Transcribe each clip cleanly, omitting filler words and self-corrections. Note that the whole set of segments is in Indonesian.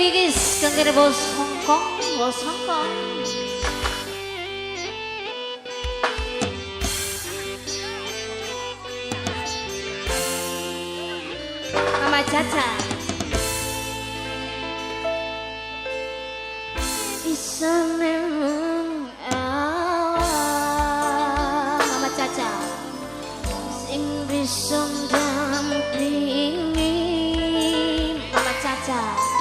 bigis kangge bos Hongkong, bos Hongkong. Mama Caca. Bisa memang Mama Caca sing bisa dampingi Mama Caca.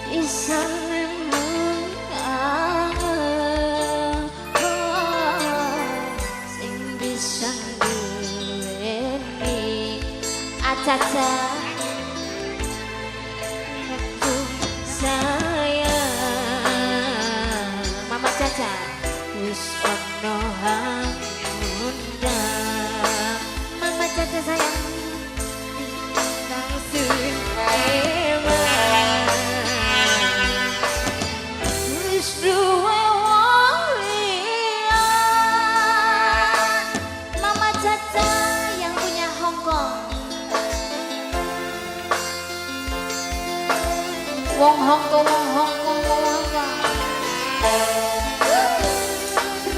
Bisa memang sing bisa duweni Caca. Aku sayang Mama Caca wis ono undang Mama Caca sayang langsung wis duwe wong liyan Mama Caca yang punya Hongkong. Wong Hongkong, wong Hongkong, wong Hongkong.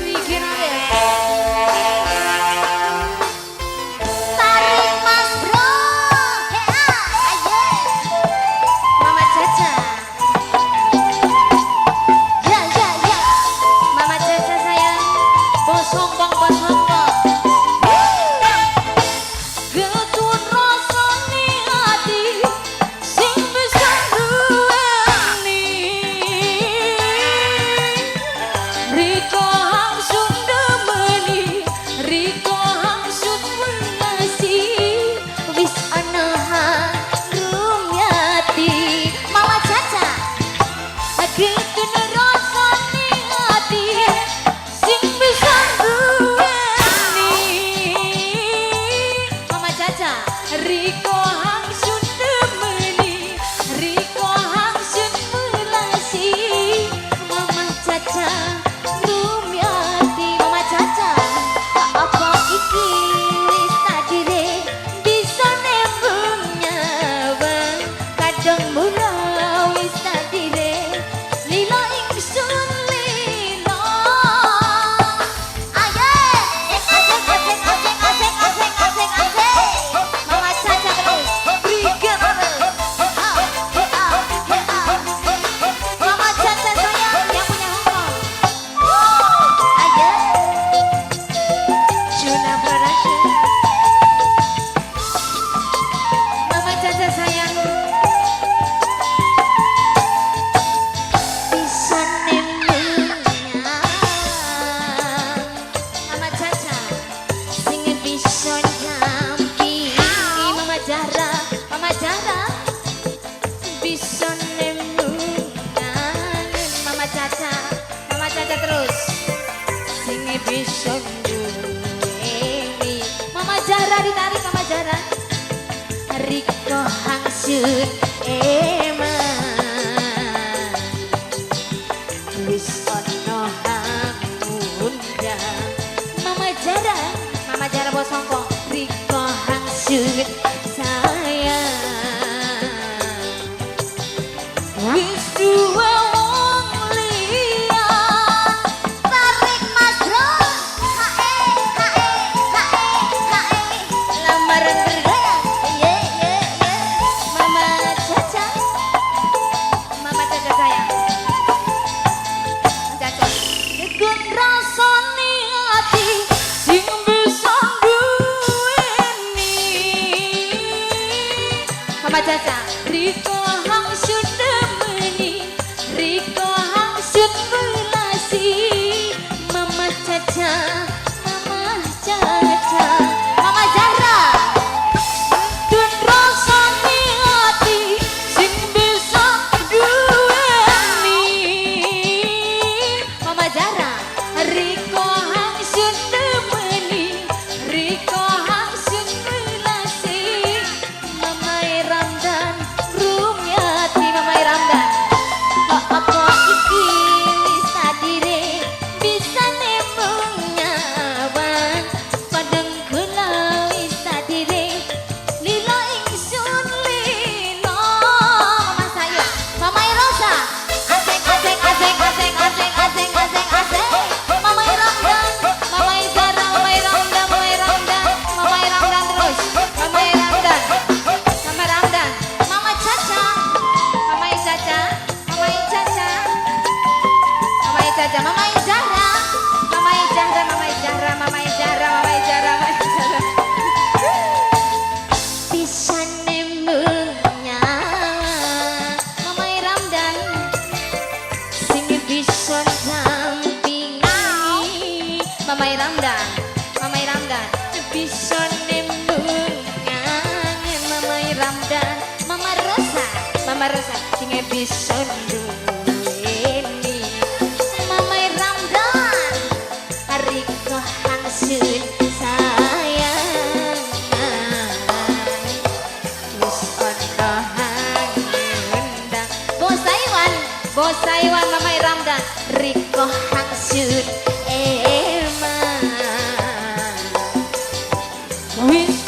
Bikin aja. Tarik Mas Bro, ayo. Mama Caca. Ya, ya, ya. Mama Caca sayang, bos Hongkong, bos Hongkong. Riko hangsun demeni, Riko hangsun melasi, Mama Caca rumyati. Mama Caca apa iki wis tadire bisa nembung nyawa kadang mula wis tadire lila ingsun lila. Ayo asik asik asik asik asik asik asik. Mama Caca terus berikan terus. Mama Caca sayang yang punya Hongkong. Ayo Juna Production. Mama Caca sayang bisa nembungnya Mama Caca sing bisa Mama Jara bisa nembungan Mama Caca terus sing bisa duweni Mama Jara. Ditarik Mama Jara. Riko hangsun emang wis ono undang Mama Jara bos Hongkong. Riko hangsun sayang wis duwe wong liyan. Tarik Mas Bro, lamaran bergaya. Ye ye ye. Mama Caca sayang Caca ikut rasane ati sing bisa duweni bisa nembung kangen Mama Ramdan, Mama Rosa sing bisa duweni Mama Ramdan hari hangsun sayang wis ana hangundang Bos Taiwan Mama Ramdan Riko hangsun emang wis